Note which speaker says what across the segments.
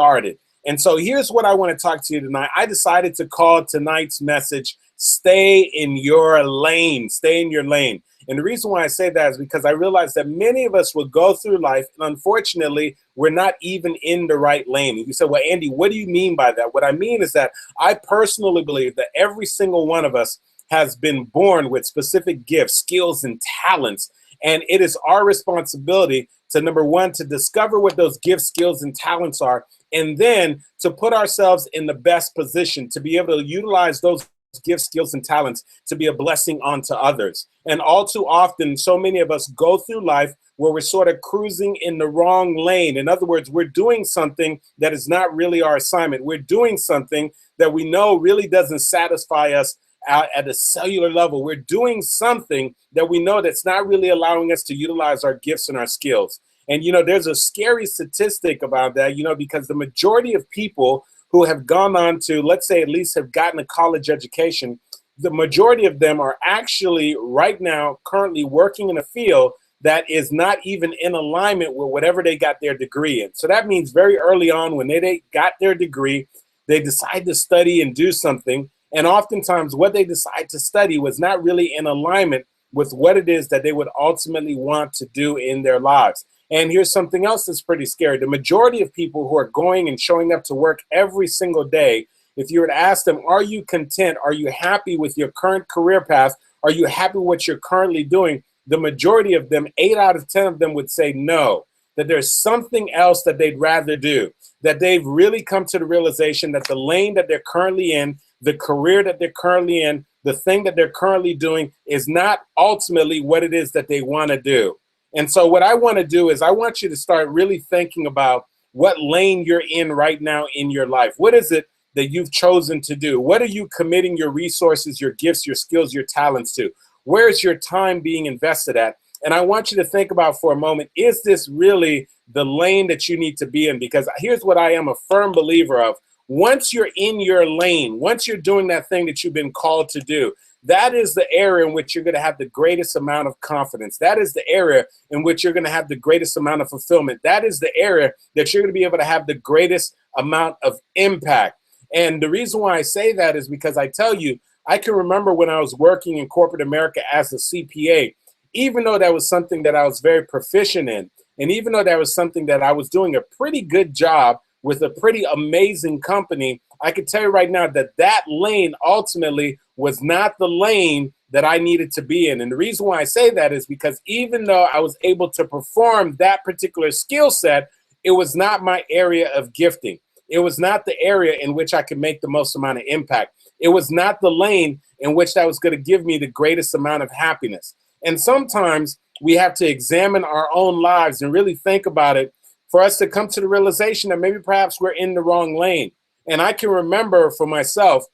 Speaker 1: started. And so here's what I want to talk to you tonight. I decided to call tonight's message, Stay in Your Lane. Stay in your lane. And the reason why I say that is because I realize that many of us will go through life, and unfortunately, we're not even in the right lane. And you say, well, Andy, what do you mean by that? What I mean is that I personally believe that every single one of us has been born with specific gifts, skills, and talents. And it is our responsibility to, number one, to discover what those gifts, skills, and talents are, and then to put ourselves in the best position to be able to utilize those gifts, skills, and talents to be a blessing onto others. And all too often, so many of us go through life where we're sort of cruising in the wrong lane. In other words, we're doing something that is not really our assignment. We're doing something that we know really doesn't satisfy us at a cellular level. We're doing something that we know that's not really allowing us to utilize our gifts and our skills. And, you know, there's a scary statistic about that, you know, because the majority of people who have gone on to, let's say, at least have gotten a college education, the majority of them are actually right now currently working in a field that is not even in alignment with whatever they got their degree in. So that means very early on when they got their degree, they decide to study and do something. And oftentimes what they decide to study was not really in alignment with what it is that they would ultimately want to do in their lives. And here's something else that's pretty scary. The majority of people who are going and showing up to work every single day, if you were to ask them, are you content? Are you happy with your current career path? Are you happy with what you're currently doing? The majority of them, 8 out of 10 of them would say no, that there's something else that they'd rather do, that they've really come to the realization that the lane that they're currently in, the career that they're currently in, the thing that they're currently doing is not ultimately what it is that they want to do. And so what I want to do is I want you to start really thinking about what lane you're in right now in your life. What is it that you've chosen to do? What are you committing your resources, your gifts, your skills, your talents to? Where is your time being invested at? And I want you to think about for a moment, is this really the lane that you need to be in? Because here's what I am a firm believer of. Once you're in your lane, once you're doing that thing that you've been called to do, that is the area in which you're going to have the greatest amount of confidence. That is the area in which you're going to have the greatest amount of fulfillment. That is the area that you're going to be able to have the greatest amount of impact. And the reason why I say that is because I tell you, I can remember when I was working in corporate America as a CPA, even though that was something that I was very proficient in, and even though that was something that I was doing a pretty good job with a pretty amazing company, I can tell you right now that that lane ultimately was not the lane that I needed to be in. And the reason why I say that is because even though I was able to perform that particular skill set, it was not my area of gifting. It was not the area in which I could make the most amount of impact. It was not the lane in which that was going to give me the greatest amount of happiness. And sometimes we have to examine our own lives and really think about it for us to come to the realization that maybe perhaps we're in the wrong lane. And I can remember for myself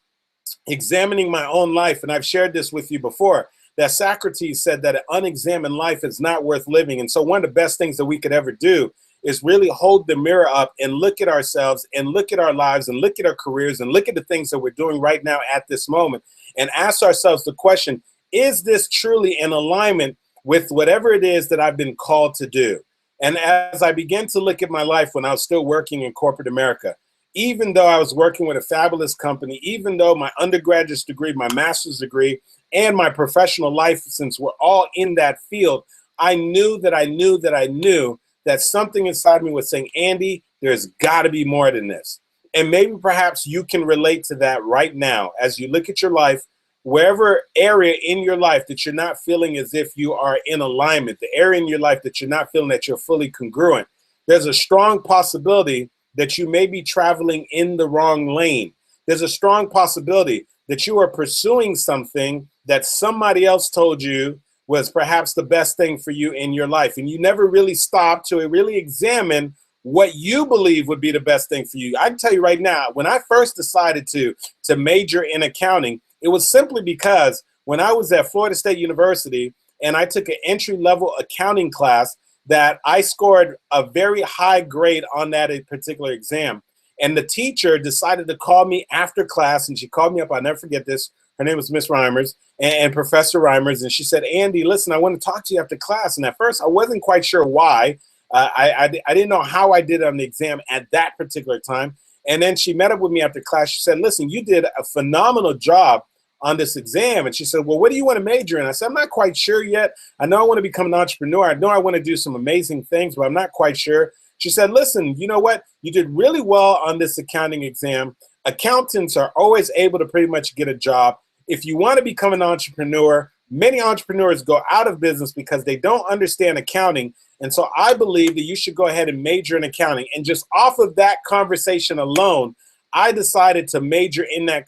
Speaker 1: examining my own life, and I've shared this with you before, that Socrates said that an unexamined life is not worth living. And so one of the best things that we could ever do is really hold the mirror up and look at ourselves and look at our lives and look at our careers and look at the things that we're doing right now at this moment and ask ourselves the question, is this truly in alignment with whatever it is that I've been called to do? And as I began to look at my life when I was still working in corporate America, even though I was working with a fabulous company, even though my undergraduate degree, my master's degree, and my professional license were all in that field, I knew that something inside me was saying, Andy, there's got to be more than this. And maybe perhaps you can relate to that right now as you look at your life, wherever area in your life that you're not feeling as if you are in alignment, the area in your life that you're not feeling that you're fully congruent, there's a strong possibility that you may be traveling in the wrong lane. There's a strong possibility that you are pursuing something that somebody else told you was perhaps the best thing for you in your life. And you never really stopped to really examine what you believe would be the best thing for you. I can tell you right now, when I first decided to major in accounting, it was simply because when I was at Florida State University and I took an entry-level accounting class, that I scored a very high grade on that particular exam. And the teacher decided to call me after class, and she called me up. I'll never forget this. Her name was Miss Reimers and Professor Reimers. And she said, Andy, listen, I want to talk to you after class. And at first, I wasn't quite sure why. I didn't know how I did on the exam at that particular time. And then she met up with me after class. She said, listen, you did a phenomenal job on this exam. And she said, well, what do you want to major in? I said, I'm not quite sure yet. I know I want to become an entrepreneur. I know I want to do some amazing things, but I'm not quite sure. She said, listen, you know what? You did really well on this accounting exam. Accountants are always able to pretty much get a job. If you want to become an entrepreneur, many entrepreneurs go out of business because they don't understand accounting. And so I believe that you should go ahead and major in accounting. And just off of that conversation alone, I decided to major in that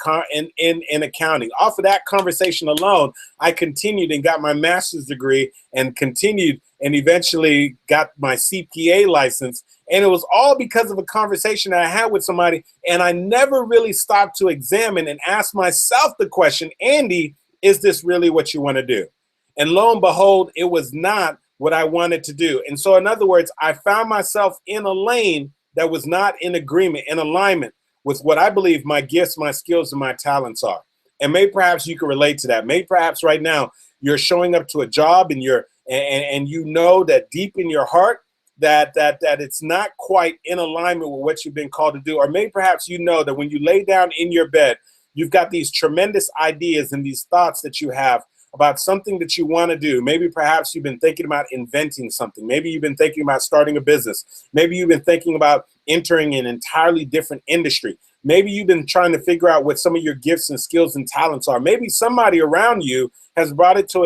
Speaker 1: in accounting. Off of that conversation alone, I continued and got my master's degree and continued and eventually got my CPA license. And it was all because of a conversation that I had with somebody. And I never really stopped to examine and ask myself the question, Andy, is this really what you want to do? And lo and behold, it was not what I wanted to do. And so in other words, I found myself in a lane that was not in agreement, in alignment with what I believe my gifts, my skills, and my talents are. And maybe perhaps you can relate to that. Maybe perhaps right now you're showing up to a job and and you know that deep in your heart that it's not quite in alignment with what you've been called to do. Or maybe perhaps you know that when you lay down in your bed, you've got these tremendous ideas and these thoughts that you have about something that you want to do. Maybe perhaps you've been thinking about inventing something. Maybe you've been thinking about starting a business. Maybe you've been thinking about entering an entirely different industry. Maybe you've been trying to figure out what some of your gifts and skills and talents are. Maybe somebody around you has brought it to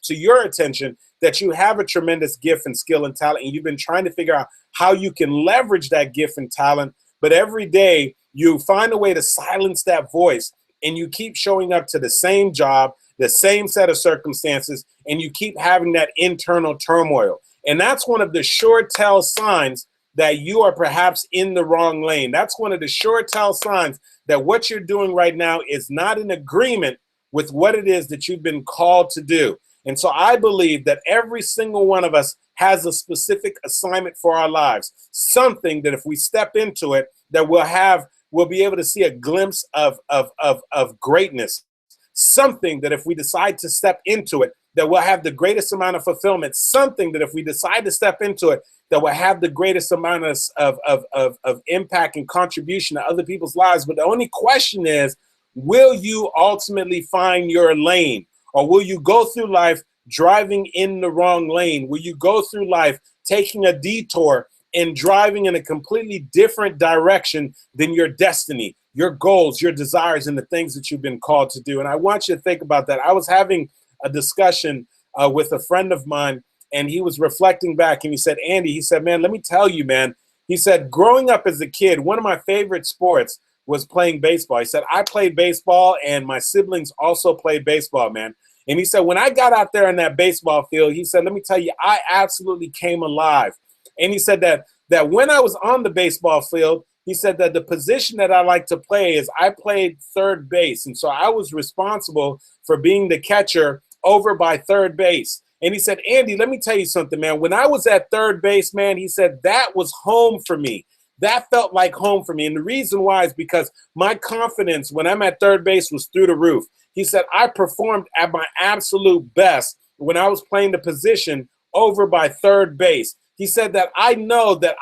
Speaker 1: your attention that you have a tremendous gift and skill and talent, and you've been trying to figure out how you can leverage that gift and talent. But every day you find a way to silence that voice, and you keep showing up to the same job, the same set of circumstances, and you keep having that internal turmoil. And that's one of the sure tell signs that you are perhaps in the wrong lane. That's one of the sure tell signs that what you're doing right now is not in agreement with what it is that you've been called to do. And so I believe that every single one of us has a specific assignment for our lives, something that if we step into it, that we'll be able to see a glimpse of greatness, something that if we decide to step into it, that we'll have the greatest amount of fulfillment, something that if we decide to step into it, that will have the greatest amount of impact and contribution to other people's lives. But the only question is, will you ultimately find your lane? Or will you go through life driving in the wrong lane? Will you go through life taking a detour and driving in a completely different direction than your destiny, your goals, your desires, and the things that you've been called to do? And I want you to think about that. I was having a discussion with a friend of mine, and he was reflecting back, and he said, Andy, he said, man, let me tell you, man. He said, growing up as a kid, one of my favorite sports was playing baseball. He said, I played baseball, and my siblings also played baseball, man. And he said, when I got out there in that baseball field, he said, let me tell you, I absolutely came alive. And he said that when I was on the baseball field, he said that the position that I like to play is I played third base. And so I was responsible for being the catcher over by third base. And he said, Andy, let me tell you something, man. When I was at third base, man, he said, that was home for me. That felt like home for me. And the reason why is because my confidence when I'm at third base was through the roof. He said, I performed at my absolute best when I was playing the position over by third base. He said that I know that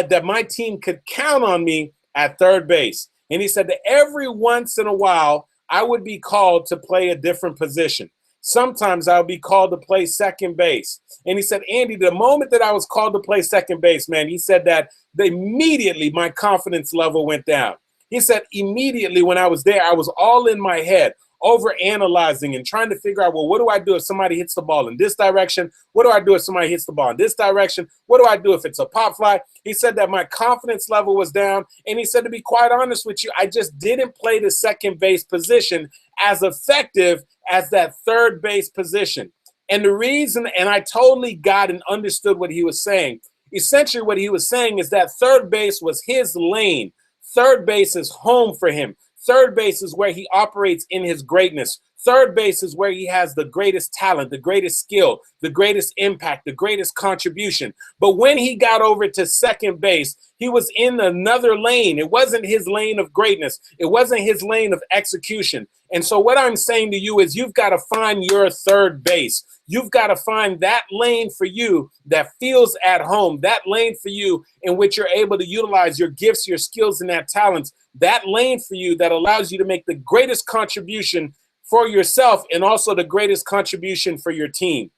Speaker 1: that my team could count on me at third base. And he said that every once in a while, I would be called to play a different position. Sometimes I would be called to play second base. And he said, Andy, the moment that I was called to play second base, man, he said that immediately my confidence level went down. He said immediately when I was there, I was all in my head, over analyzing and trying to figure out, well, what do I do if somebody hits the ball in this direction? What do I do if somebody hits the ball in this direction? What do I do if it's a pop fly? He said that my confidence level was down. And he said, to be quite honest with you, I just didn't play the second base position as effective as that third base position. And the reason, and I totally got and understood what he was saying. Essentially what he was saying is that third base was his lane. Third base is home for him. Third base is where he operates in his greatness. Third base is where he has the greatest talent, the greatest skill, the greatest impact, the greatest contribution. But when he got over to second base, he was in another lane. It wasn't his lane of greatness. It wasn't his lane of execution. And so what I'm saying to you is you've got to find your third base. You've got to find that lane for you that feels at home, that lane for you in which you're able to utilize your gifts, your skills, and that talents, that lane for you that allows you to make the greatest contribution for yourself and also the greatest contribution for your team.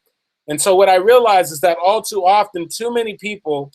Speaker 1: And so what I realize is that all too often, too many people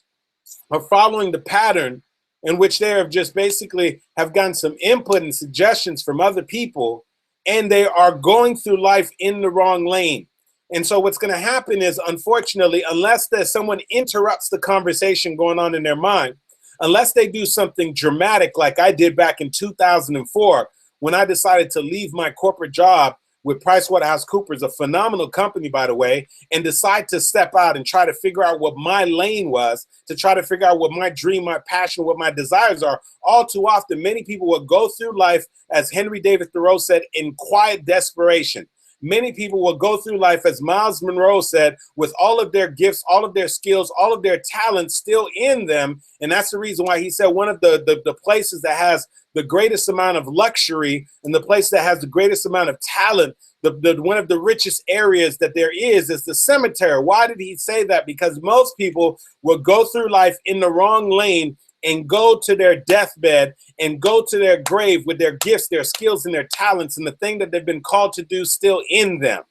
Speaker 1: are following the pattern in which they have just basically have gotten some input and suggestions from other people, and they are going through life in the wrong lane. And so what's going to happen is, unfortunately, unless there's someone interrupts the conversation going on in their mind, unless they do something dramatic like I did back in 2004, when I decided to leave my corporate job with PricewaterhouseCoopers, a phenomenal company, by the way, and decide to step out and try to figure out what my lane was, to try to figure out what my dream, my passion, what my desires are. All too often, many people will go through life, as Henry David Thoreau said, in quiet desperation. Many people will go through life, as Miles Monroe said, with all of their gifts, all of their skills, all of their talents still in them. And that's the reason why he said one of the places that has the greatest amount of luxury and the place that has the greatest amount of talent, one of the richest areas that there is the cemetery. Why did he say that? Because most people will go through life in the wrong lane and go to their deathbed and go to their grave with their gifts, their skills, and their talents, and the thing that they've been called to do still in them.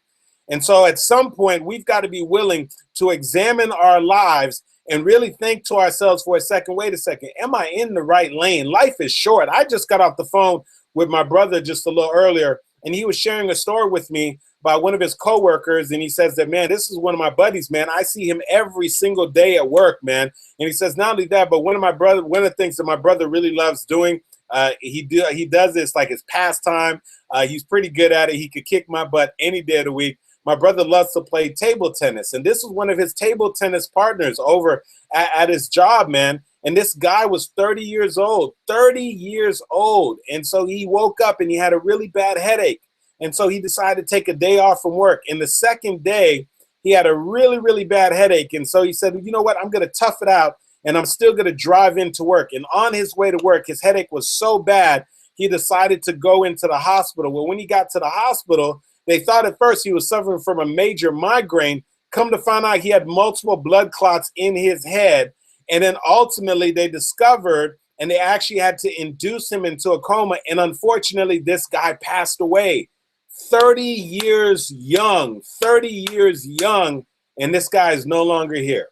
Speaker 1: And so at some point, we've got to be willing to examine our lives and really think to ourselves for a second, wait a second, am I in the right lane? Life is short. I just got off the phone with my brother just a little earlier, and he was sharing a story with me by one of his coworkers, and he says that, man, this is one of my buddies, man. I see him every single day at work, man. And he says not only that, but one of the things that my brother really loves doing, he does this like his pastime. He's pretty good at it. He could kick my butt any day of the week. My brother loves to play table tennis, and this was one of his table tennis partners over at his job, man. And this guy was 30 years old. And so he woke up and he had a really bad headache. And so he decided to take a day off from work. And the second day, he had a really, really bad headache. And so he said, you know what, I'm going to tough it out, and I'm still going to drive into work. And on his way to work, his headache was so bad, he decided to go into the hospital. Well, when he got to the hospital, they thought at first he was suffering from a major migraine. Come to find out, he had multiple blood clots in his head. And then ultimately they discovered, and they actually had to induce him into a coma. And unfortunately, this guy passed away. 30 years young, and this guy is no longer here.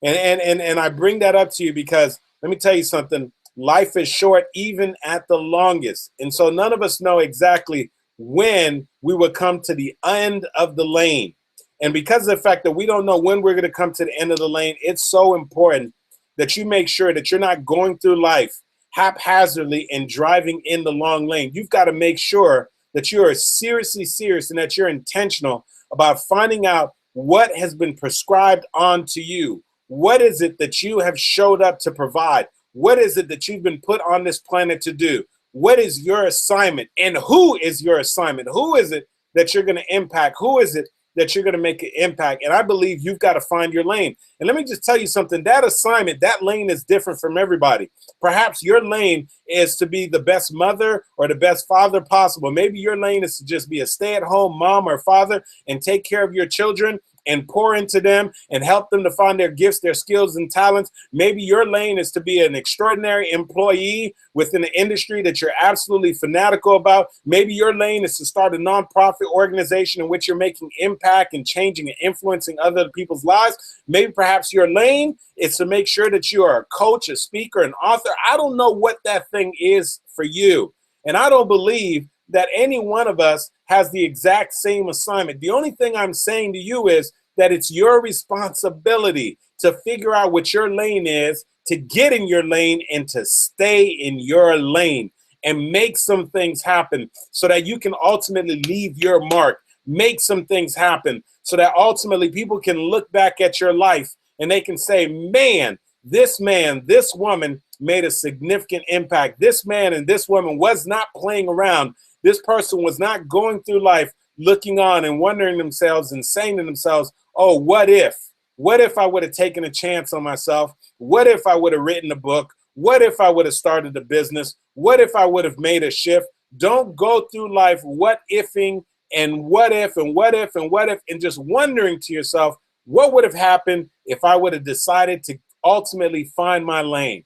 Speaker 1: And I bring that up to you because let me tell you something. Life is short, even at the longest. And so none of us know exactly when we will come to the end of the lane. And because of the fact that we don't know when we're going to come to the end of the lane, it's so important that you make sure that you're not going through life haphazardly and driving in the long lane. You've got to make sure that you are seriously serious and that you're intentional about finding out what has been prescribed onto you. What is it that you have showed up to provide? What is it that you've been put on this planet to do? What is your assignment? And who is your assignment? Who is it that you're going to impact? Who is it that you're going to make an impact? And I believe you've got to find your lane. And let me just tell you something. That assignment, that lane is different from everybody. Perhaps your lane is to be the best mother or the best father possible. Maybe your lane is to just be a stay-at-home mom or father and take care of your children and pour into them and help them to find their gifts, their skills, and talents. Maybe your lane is to be an extraordinary employee within the industry that you're absolutely fanatical about. Maybe your lane is to start a nonprofit organization in which you're making impact and changing and influencing other people's lives. Maybe perhaps your lane is to make sure that you are a coach, a speaker, an author. I don't know what that thing is for you. And I don't believe that any one of us has the exact same assignment. The only thing I'm saying to you is that it's your responsibility to figure out what your lane is, to get in your lane and to stay in your lane and make some things happen so that you can ultimately leave your mark. Make some things happen so that ultimately people can look back at your life and they can say, man, this woman made a significant impact. This man and this woman was not playing around. This person was not going through life looking on and wondering themselves and saying to themselves, oh, what if? What if I would have taken a chance on myself? What if I would have written a book? What if I would have started a business? What if I would have made a shift? Don't go through life what ifing and what if and what if and what if and just wondering to yourself, what would have happened if I would have decided to ultimately find my lane?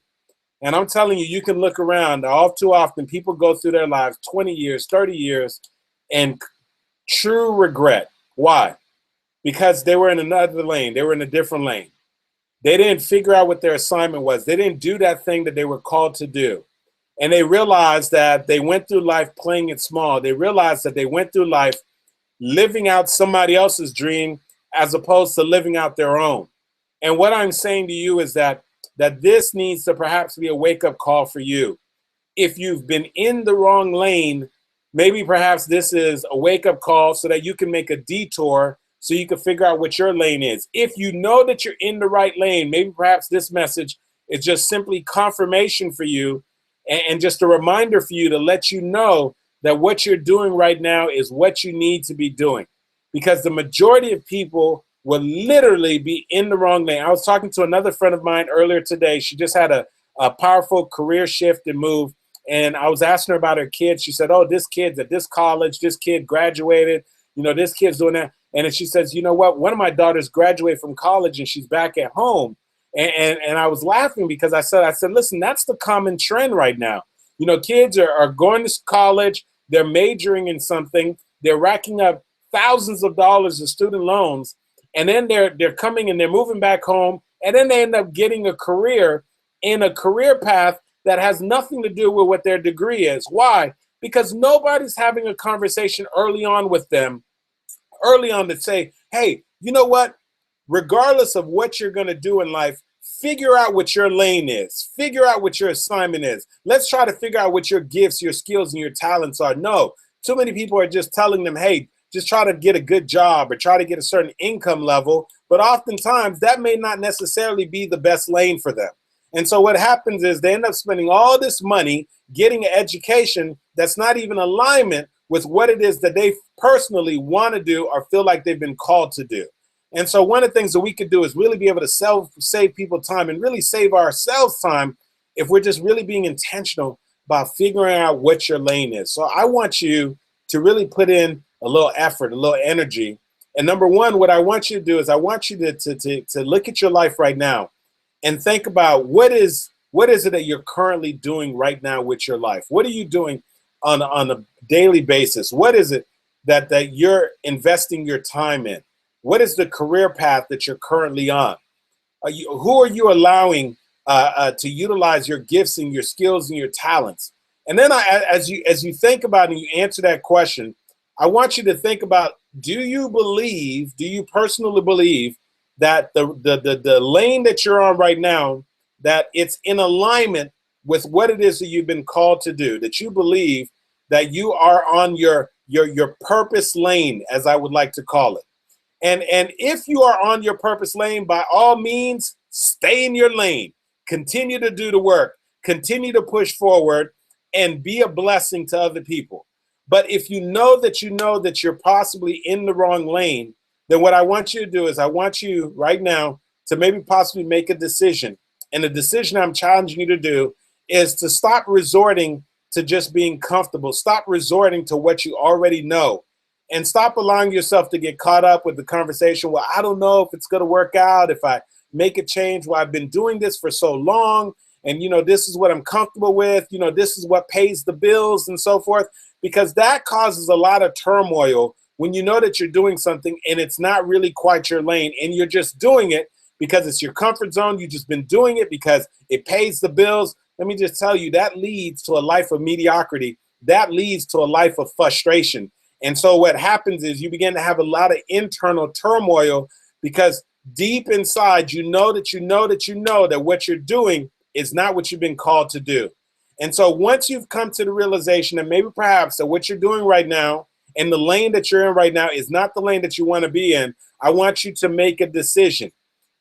Speaker 1: And I'm telling you, you can look around. All too often, people go through their lives 20 years, 30 years, and true regret. Why? Because they were in another lane. They were in a different lane. They didn't figure out what their assignment was. They didn't do that thing that they were called to do. And they realized that they went through life playing it small. They realized that they went through life living out somebody else's dream as opposed to living out their own. And what I'm saying to you is that this needs to perhaps be a wake-up call for you. If you've been in the wrong lane, maybe perhaps this is a wake-up call so that you can make a detour so you can figure out what your lane is. If you know that you're in the right lane, maybe perhaps this message is just simply confirmation for you and just a reminder for you to let you know that what you're doing right now is what you need to be doing. Because the majority of people will literally be in the wrong lane. I was talking to another friend of mine earlier today. She just had a powerful career shift and move. And I was asking her about her kids. She said, oh, this kid's at this college. This kid graduated. You know, this kid's doing that. And then she says, you know what? One of my daughters graduated from college and she's back at home. And I was laughing because I said, listen, that's the common trend right now. You know, kids are going to college. They're majoring in something. They're racking up thousands of dollars in student loans. And then they're coming and they're moving back home. And then they end up getting a career in a career path that has nothing to do with what their degree is. Why? Because nobody's having a conversation early on with them, early on, to say, hey, you know what? Regardless of what you're going to do in life, figure out what your lane is. Figure out what your assignment is. Let's try to figure out what your gifts, your skills, and your talents are. No, too many people are just telling them, hey, just try to get a good job or try to get a certain income level. But oftentimes that may not necessarily be the best lane for them. And so what happens is they end up spending all this money getting an education that's not even in alignment with what it is that they personally want to do or feel like they've been called to do. And so one of the things that we could do is really be able to save people time and really save ourselves time if we're just really being intentional about figuring out what your lane is. So I want you to really put in a little effort, a little energy. And number one, what I want you to do is I want you to look at your life right now and think about what is it that you're currently doing right now with your life? What are you doing on a daily basis? What is it that you're investing your time in? What is the career path that you're currently on? Who are you allowing to utilize your gifts and your skills and your talents? And then as you think about and you answer that question, I want you to think about, do you personally believe that the lane that you're on right now, that it's in alignment with what it is that you've been called to do, that you believe that you are on your purpose lane, as I would like to call it. And if you are on your purpose lane, by all means, stay in your lane. Continue to do the work. Continue to push forward and be a blessing to other people. But if you know that you're possibly in the wrong lane, then what I want you to do is I want you right now to maybe possibly make a decision. And the decision I'm challenging you to do is to stop resorting to just being comfortable. Stop resorting to what you already know. And stop allowing yourself to get caught up with the conversation. Well, I don't know if it's going to work out if I make a change. Well, I've been doing this for so long. And, this is what I'm comfortable with. This is what pays the bills and so forth. Because that causes a lot of turmoil when you know that you're doing something and it's not really quite your lane. And you're just doing it because it's your comfort zone. You've just been doing it because it pays the bills. Let me just tell you, that leads to a life of mediocrity. That leads to a life of frustration. And so what happens is you begin to have a lot of internal turmoil because deep inside, you know that what you're doing is not what you've been called to do. And so once you've come to the realization that maybe perhaps that what you're doing right now and the lane that you're in right now is not the lane that you want to be in, I want you to make a decision.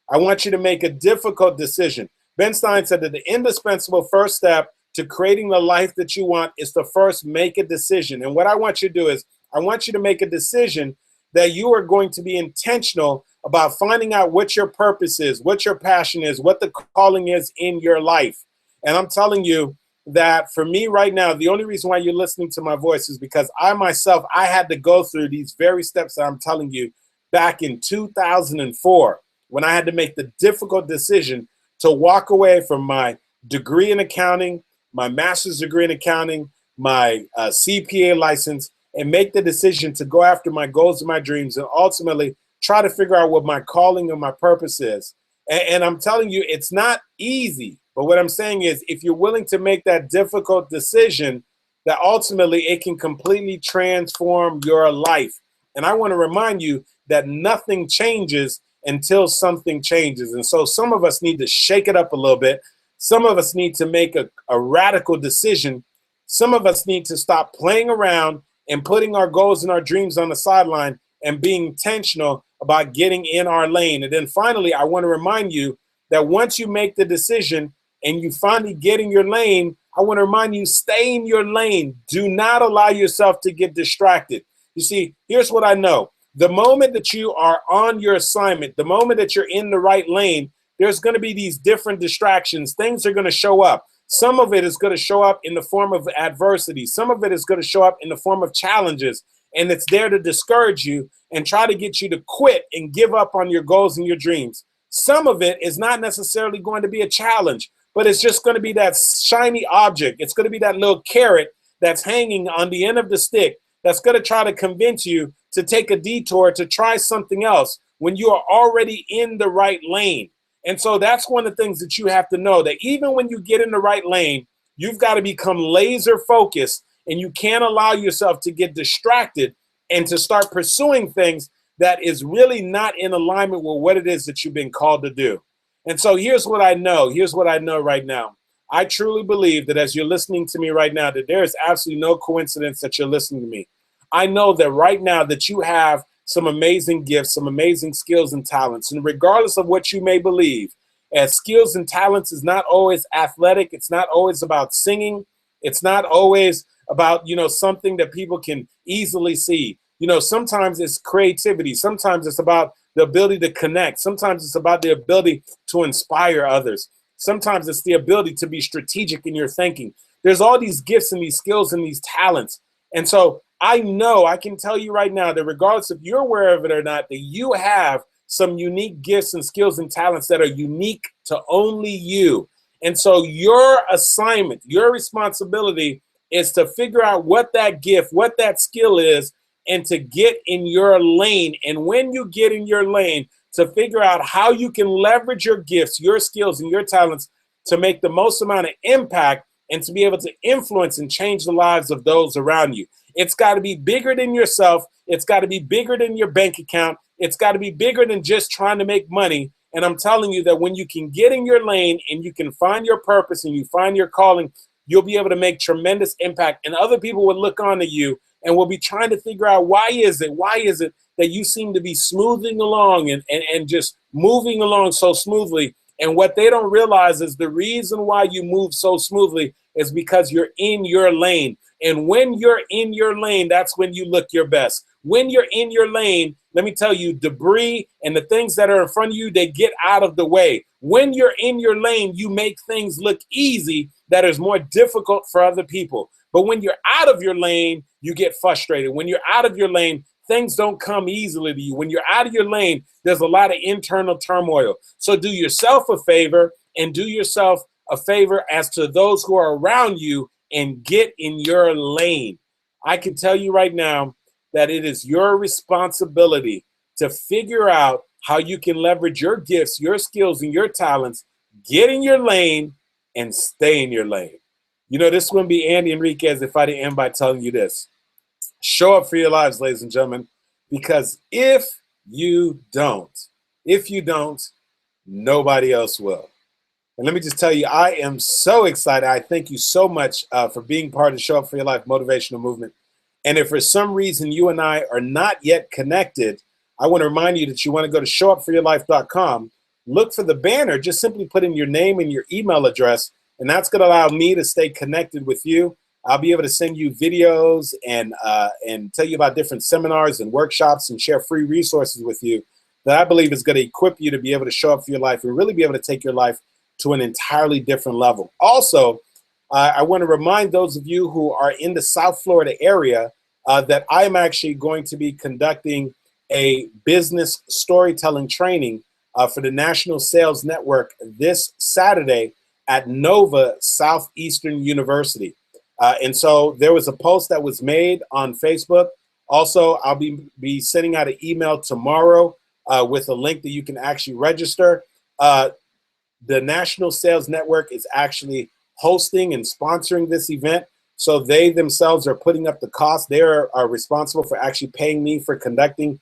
Speaker 1: I want you to make a difficult decision. Ben Stein said that the indispensable first step to creating the life that you want is to first make a decision. And what I want you to do is I want you to make a decision that you are going to be intentional about finding out what your purpose is, what your passion is, what the calling is in your life. And I'm telling you that for me right now, the only reason why you're listening to my voice is because I myself, I had to go through these very steps that I'm telling you back in 2004 when I had to make the difficult decision to walk away from my degree in accounting, my master's degree in accounting, my CPA license, and make the decision to go after my goals and my dreams and ultimately try to figure out what my calling and my purpose is. And I'm telling you, it's not easy. But what I'm saying is if you're willing to make that difficult decision, that ultimately it can completely transform your life. And I want to remind you that nothing changes until something changes. And so some of us need to shake it up a little bit. Some of us need to make a radical decision. Some of us need to stop playing around and putting our goals and our dreams on the sideline and being intentional about getting in our lane. And then finally, I want to remind you that once you make the decision and you finally get in your lane, I want to remind you, stay in your lane. Do not allow yourself to get distracted. You see, here's what I know. The moment that you are on your assignment, the moment that you're in the right lane, there's going to be these different distractions. Things are going to show up. Some of it is going to show up in the form of adversity. Some of it is going to show up in the form of challenges. And it's there to discourage you and try to get you to quit and give up on your goals and your dreams. Some of it is not necessarily going to be a challenge, but it's just going to be that shiny object. It's going to be that little carrot that's hanging on the end of the stick that's going to try to convince you to take a detour to try something else when you are already in the right lane. And so that's one of the things that you have to know, that even when you get in the right lane, you've got to become laser focused and you can't allow yourself to get distracted and to start pursuing things that is really not in alignment with what it is that you've been called to do. And so here's what I know. Here's what I know right now. I truly believe that as you're listening to me right now, that there is absolutely no coincidence that you're listening to me. I know that right now that you have some amazing gifts, some amazing skills and talents. And regardless of what you may believe, as skills and talents is not always athletic. It's not always about singing. It's not always about, something that people can easily see. Sometimes it's creativity. Sometimes it's about the ability to connect. Sometimes it's about the ability to inspire others. Sometimes it's the ability to be strategic in your thinking. There's all these gifts and these skills and these talents. And so I know, I can tell you right now that regardless if you're aware of it or not, that you have some unique gifts and skills and talents that are unique to only you. And so your assignment, your responsibility is to figure out what that gift, what that skill is, and to get in your lane. And when you get in your lane, to figure out how you can leverage your gifts, your skills, and your talents to make the most amount of impact and to be able to influence and change the lives of those around you. It's got to be bigger than yourself. It's got to be bigger than your bank account. It's got to be bigger than just trying to make money. And I'm telling you that when you can get in your lane and you can find your purpose and you find your calling, you'll be able to make tremendous impact. And other people will look on to you and will be trying to figure out why is it that you seem to be smoothing along and just moving along so smoothly. And what they don't realize is the reason why you move so smoothly is because you're in your lane. And when you're in your lane, that's when you look your best. When you're in your lane, let me tell you, debris and the things that are in front of you, they get out of the way. When you're in your lane, you make things look easy that is more difficult for other people. But when you're out of your lane, you get frustrated. When you're out of your lane, things don't come easily to you. When you're out of your lane, there's a lot of internal turmoil. So do yourself a favor and do yourself a favor as to those who are around you and get in your lane. I can tell you right now that it is your responsibility to figure out how you can leverage your gifts, your skills, and your talents, get in your lane and stay in your lane. This wouldn't be Andy Henriquez if I didn't end by telling you this. Show up for your lives, ladies and gentlemen, because if you don't, nobody else will. And let me just tell you, I am so excited. I thank you so much for being part of Show Up for Your Life motivational movement. And if for some reason you and I are not yet connected, I want to remind you that you want to go to showupforyourlife.com, look for the banner, just simply put in your name and your email address, and that's going to allow me to stay connected with you. I'll be able to send you videos and tell you about different seminars and workshops and share free resources with you that I believe is going to equip you to be able to show up for your life and really be able to take your life to an entirely different level. Also, I want to remind those of you who are in the South Florida area that I'm actually going to be conducting a business storytelling training for the National Sales Network this Saturday at Nova Southeastern University. And so there was a post that was made on Facebook. Also, I'll be sending out an email tomorrow with a link that you can actually register. The National Sales Network is actually hosting and sponsoring this event. So they themselves are putting up the cost. They are responsible for actually paying me for conducting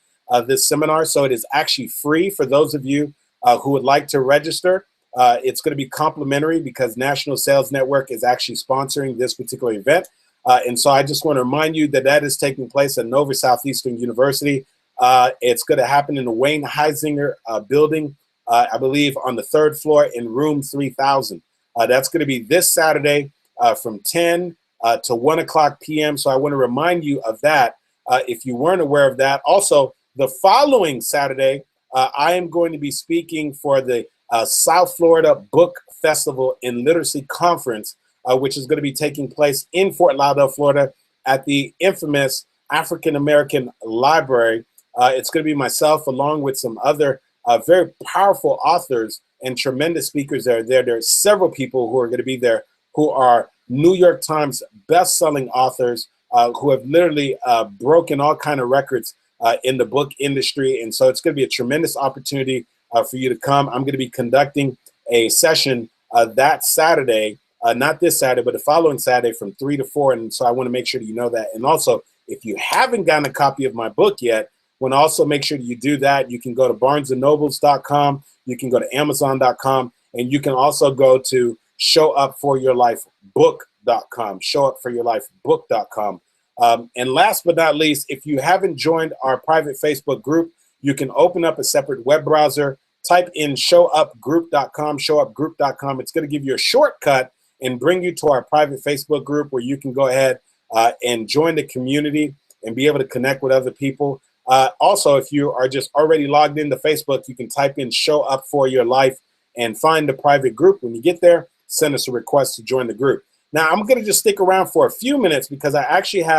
Speaker 1: this seminar. So it is actually free for those of you who would like to register. It's going to be complimentary because National Sales Network is actually sponsoring this particular event. And so I just want to remind you that that is taking place at Nova Southeastern University. It's going to happen in the Wayne Heisinger building, I believe on the 3rd floor in room 3000. That's going to be this Saturday from 10 to 1 o'clock p.m. So I want to remind you of that if you weren't aware of that. Also, the following Saturday, I am going to be speaking for the South Florida Book Festival and Literacy Conference, which is going to be taking place in Fort Lauderdale, Florida at the infamous African American Library. It's going to be myself along with some other very powerful authors and tremendous speakers that are there. There are several people who are going to be there who are New York Times best-selling authors who have literally broken all kind of records in the book industry. And so it's going to be a tremendous opportunity for you to come. I'm going to be conducting a session that Saturday, not this Saturday, but the following Saturday from 3 to 4. And so I want to make sure that you know that. And also, if you haven't gotten a copy of my book yet, I want to also make sure that you do that. You can go to barnesandnobles.com. You can go to amazon.com. And you can also go to showupforyourlifebook.com, showupforyourlifebook.com. And last but not least, if you haven't joined our private Facebook group, you can open up a separate web browser, type in showupgroup.com, showupgroup.com. It's going to give you a shortcut and bring you to our private Facebook group where you can go ahead and join the community and be able to connect with other people. Also, if you are just already logged into Facebook, you can type in Show Up For Your Life and find the private group. When you get there, send us a request to join the group. Now, I'm going to just stick around for a few minutes because I actually have